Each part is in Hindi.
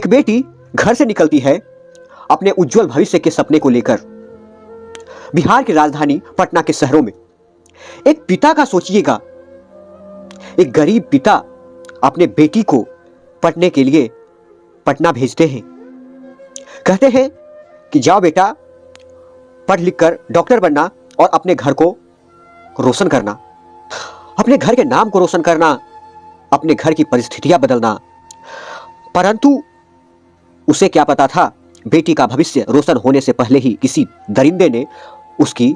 एक बेटी घर से निकलती है अपने उज्जवल भविष्य के सपने को लेकर। बिहार की राजधानी पटना के शहरों में एक पिता का सोचिएगा, एक गरीब पिता अपने बेटी को पढ़ने के लिए पटना भेजते हैं। कहते हैं कि जाओ बेटा, पढ़ लिख कर डॉक्टर बनना और अपने घर को रोशन करना, अपने घर के नाम को रोशन करना, अपने घर की परिस्थितियां बदलना। परंतु उसे क्या पता था, बेटी का भविष्य रोशन होने से पहले ही किसी दरिंदे ने उसकी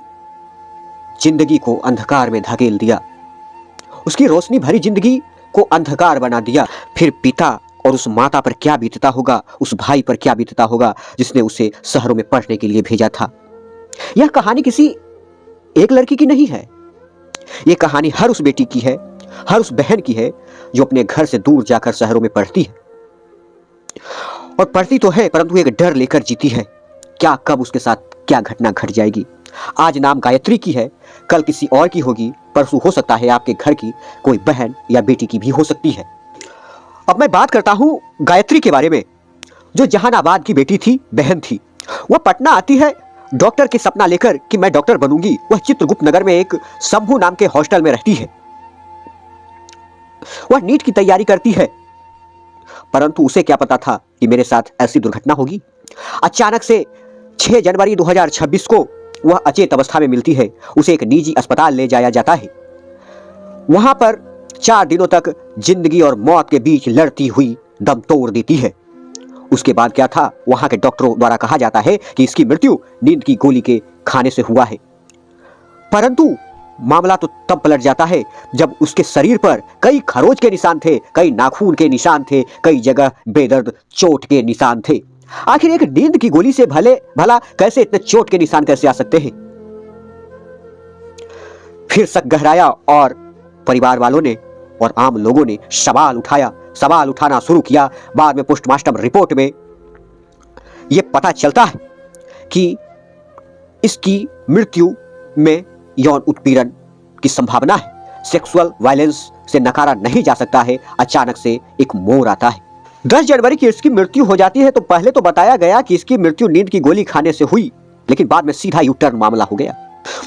जिंदगी को अंधकार में धकेल दिया, उसकी रोशनी भरी जिंदगी को अंधकार बना दिया। फिर पिता और उस माता पर क्या बीतता होगा, उस भाई पर क्या बीतता होगा जिसने उसे शहरों में पढ़ने के लिए भेजा था। यह कहानी किसी एक लड़की की नहीं है, यह कहानी हर उस बेटी की है, हर उस बहन की है जो अपने घर से दूर जाकर शहरों में पढ़ती है। और पढ़ती तो है परंतु एक डर लेकर जीती है, क्या कब उसके साथ क्या घटना घट जाएगी। आज नाम गायत्री की है, कल किसी और की होगी, परसों हो सकता है आपके घर की कोई बहन या बेटी की भी हो सकती है। अब मैं बात करता हूं गायत्री के बारे में, जो जहानाबाद की बेटी थी, बहन थी। वह पटना आती है डॉक्टर के सपना लेकर कि मैं डॉक्टर बनूंगी। वह चित्रगुप्त नगर में एक शंभू नाम के हॉस्टल में रहती है। वह नीट की तैयारी करती है, परंतु उसे क्या पता था कि मेरे साथ ऐसी दुर्घटना होगी। अचानक से 6 जनवरी 2026 को वह अचेत अवस्था में मिलती है। उसे एक निजी अस्पताल ले जाया जाता है। वहां पर 4 दिनों तक जिंदगी और मौत के बीच लड़ती हुई दम तोड़ देती है। उसके बाद क्या था, वहां के डॉक्टरों द्वारा कहा जाता है कि इसकी मृत्यु नींद की गोली के खाने से हुआ है। परंतु मामला तो तब पलट जाता है जब उसके शरीर पर कई खरोच के निशान थे, कई नाखून के निशान थे, कई जगह बेदर्द चोट के निशान थे। आखिर एक नींद की गोली से भला कैसे इतने चोट के निशान कैसे आ सकते हैं। फिर शक गहराया और परिवार वालों ने और आम लोगों ने सवाल उठाना शुरू किया। बाद में पोस्टमार्टम रिपोर्ट में यह पता चलता है कि इसकी मृत्यु में यौन उत्पीड़न की संभावना है। सेक्सुअल वायलेंस से नकारा नहीं जा सकता है। अचानक से एक मोड़ आता है। 10 जनवरी की इसकी मृत्यु हो जाती है। तो पहले तो बताया गया कि इसकी मृत्यु नींद की गोली खाने से हुई, लेकिन बाद में सीधा यू टर्न मामला हो गया।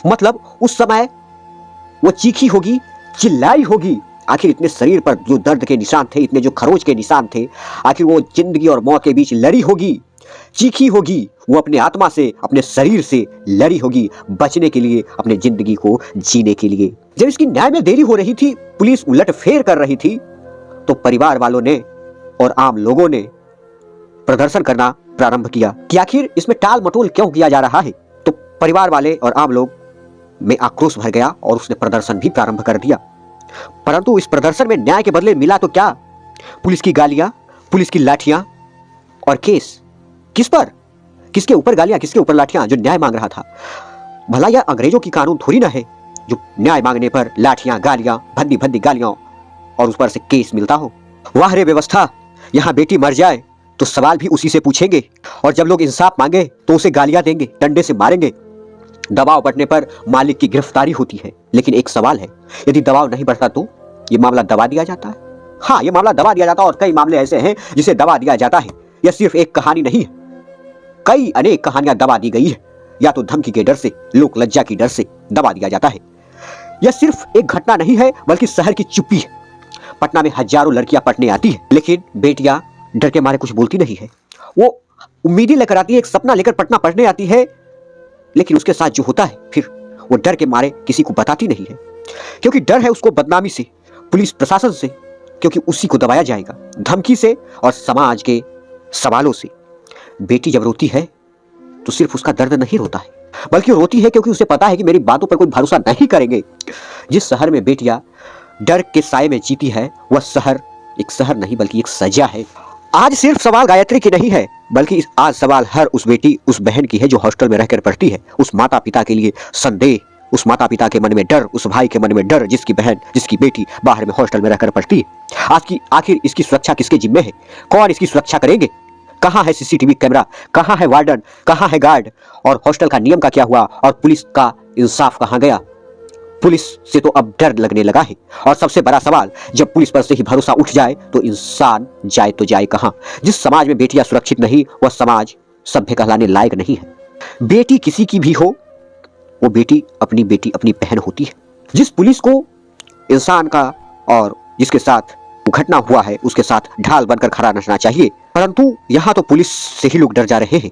मतलब उस समय वो चीखी होगी, चिल्लाई होगी। आखिर इतने शरीर पर जो दर्द के निशान थे, इतने जो खरोच के निशान थे, आखिर वो जिंदगी और मौत के बीच लड़ी होगी, चीखी होगी। वो अपने आत्मा से, अपने शरीर से लड़ी होगी, बचने के लिए, अपने जिंदगी को जीने के लिए। जब इसकी न्याय में देरी हो रही थी, पुलिस उलटफेर कर रही थी, तो परिवार वालों ने और आम लोगों ने प्रदर्शन करना प्रारंभ किया कि आखिर इसमें टाल मटोल क्यों किया जा रहा है। तो परिवार वाले और आम लोग में आक्रोश भर गया और उसने प्रदर्शन भी प्रारंभ कर दिया। परंतु इस प्रदर्शन में न्याय के बदले मिला तो क्या? पुलिस की गालियां, पुलिस की लाठियां और केस। किस पर? किसके ऊपर गालियां, किसके ऊपर लाठियां? जो न्याय मांग रहा था। भला यह अंग्रेजों की कानून थोड़ी ना है जो न्याय मांगने पर लाठियां, गालियां, भद्दी भद्दी गालियां और उस पर से केस मिलता हो। वाह रे व्यवस्था, यहां बेटी मर जाए तो सवाल भी उसी से पूछेंगे, और जब लोग इंसाफ मांगे तो उसे गालियां देंगे, डंडे से मारेंगे। दबाव बढ़ने पर मालिक की गिरफ्तारी होती है। लेकिन एक सवाल है, यदि दबाव नहीं बढ़ता तो यह मामला दबा दिया जाता है। हाँ, यह मामला दबा दिया जाता है और कई मामले ऐसे हैं जिसे दबा दिया जाता है। यह सिर्फ एक कहानी नहीं है, कई अनेक कहानियां दबा दी गई है। या तो धमकी के डर से, लोक लज्जा की डर से दबा दिया जाता है। यह सिर्फ एक घटना नहीं है बल्कि शहर की चुप्पी है। पटना में हजारों लड़कियां पढ़ने आती है, लेकिन बेटियां डर के मारे कुछ बोलती नहीं है। वो उम्मीदें लेकर आती है, एक सपना लेकर पटना पढ़ने आती है, लेकिन उसके साथ जो होता है फिर वो डर के मारे किसी को बताती नहीं है, क्योंकि डर है उसको बदनामी से, पुलिस प्रशासन से, क्योंकि उसी को दबाया जाएगा, धमकी से और समाज के सवालों से। बेटी जब रोती है तो सिर्फ उसका दर्द नहीं रोता है, बल्कि रोती है क्योंकि उसे पता है कि मेरी बातों पर कोई भरोसा नहीं करेंगे। जिस शहर में बेटियां डर के साए में जीती है, वह शहर एक शहर नहीं बल्कि एक सजा है। आज सिर्फ सवाल गायत्री की नहीं है, बल्कि आज सवाल हर उस बेटी, उस बहन की है जो हॉस्टल में रहकर पढ़ती है। उस माता पिता के लिए संदेह, उस माता पिता के मन में डर, उस भाई के मन में डर जिसकी बहन, जिसकी बेटी बाहर में हॉस्टल में रहकर पढ़ती है। आखिर इसकी सुरक्षा किसके जिम्मे है? कौन इसकी सुरक्षा करेंगे? कहाँ है सीसीटीवी कैमरा? कहाँ है वार्डन? कहाँ है गार्ड? और हॉस्टल का नियम का क्या हुआ? और पुलिस का इंसाफ कहाँ गया? पुलिस से तो अब डर लगने लगा है। और सबसे बड़ा सवाल, जब पुलिस पर से ही भरोसा उठ जाए तो इंसान जाए तो जाए कहां। जिस समाज में बेटियां सुरक्षित नहीं, वह समाज सभ्य कहलाने लायक नहीं है। बेटी किसी की भी हो, वो बेटी अपनी बहन होती है। जिस पुलिस को इंसान का और जिसके साथ घटना हुआ है उसके साथ ढाल बनकर खड़ा रहना चाहिए, परंतु यहाँ तो पुलिस से ही लोग डर जा रहे हैं।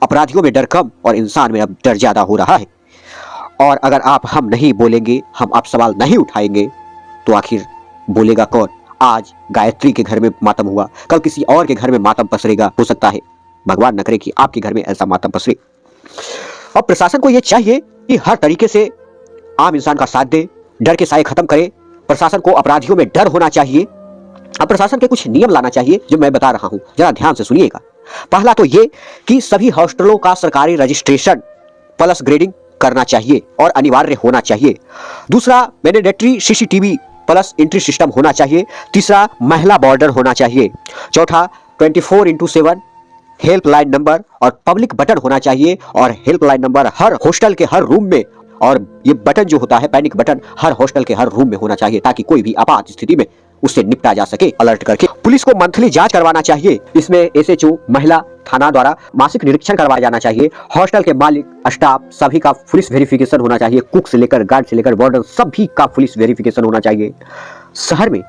अपराधियों में डर कम और इंसान में अब डर ज्यादा हो रहा है। और अगर हम नहीं बोलेंगे, हम आप सवाल नहीं उठाएंगे तो आखिर बोलेगा कौन। आज गायत्री के घर में मातम हुआ, कल किसी और के घर में मातम पसरेगा। हो सकता है, भगवान न करे कि आपके घर में ऐसा मातम पसरे। और प्रशासन को यह चाहिए कि हर तरीके से आम इंसान का साथ दे, डर के साए खत्म करे। प्रशासन को अपराधियों में डर होना चाहिए। अब प्रशासन के कुछ नियम लाना चाहिए जो मैं बता रहा हूं, जरा ध्यान से सुनिएगा। पहला तो ये कि सभी हॉस्टलों का सरकारी रजिस्ट्रेशन प्लस ग्रेडिंग करना चाहिए और अनिवार्य होना चाहिए। दूसरा, mandatory CCTV plus entry system होना चाहिए। तीसरा, महिला बॉर्डर होना चाहिए। चौथा, 24x7 हेल्पलाइन नंबर और पब्लिक बटन होना चाहिए। और हेल्पलाइन नंबर हर हॉस्टल के हर रूम में, और ये बटन जो होता है पैनिक बटन, हर हॉस्टल के हर रूम में होना चाहिए ताकि कोई भी आपात स्थिति में उससे निपटा जा सके अलर्ट करके। पुलिस को मंथली जांच करवाना चाहिए। इसमें एसएचओ, महिला थाना द्वारा मासिक निरीक्षण करवाया जाना चाहिए। हॉस्टल के मालिक, स्टाफ सभी का पुलिस वेरिफिकेशन होना चाहिए। कुक से लेकर गार्ड से लेकर वार्डन सभी का पुलिस वेरिफिकेशन होना चाहिए। शहर में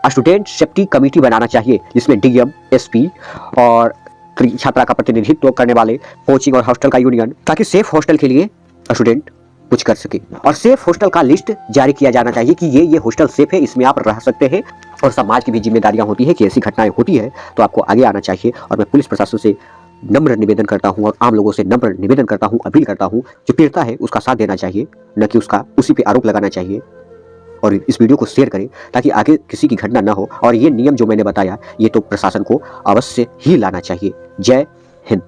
स्टूडेंट सेफ्टी कमेटी बनाना चाहिए जिसमें डीएम, एसपी और छात्रा का प्रतिनिधित्व करने वाले कोचिंग और हॉस्टल का यूनियन, ताकि सेफ हॉस्टल के लिए स्टूडेंट कुछ कर सके। और सेफ हॉस्टल का लिस्ट जारी किया जाना चाहिए कि ये हॉस्टल सेफ है, इसमें आप रह सकते हैं। और समाज की भी जिम्मेदारियां होती है कि ऐसी घटनाएं होती है तो आपको आगे आना चाहिए। और मैं पुलिस प्रशासन से नम्र निवेदन करता हूं और आम लोगों से नम्र निवेदन करता हूं, अपील करता हूं, जो पीड़िता है उसका साथ देना चाहिए, न कि उसी पे आरोप लगाना चाहिए। और इस वीडियो को शेयर करें ताकि आगे किसी की घटना न हो। और ये नियम जो मैंने बताया ये तो प्रशासन को अवश्य ही लाना चाहिए। जय हिंद।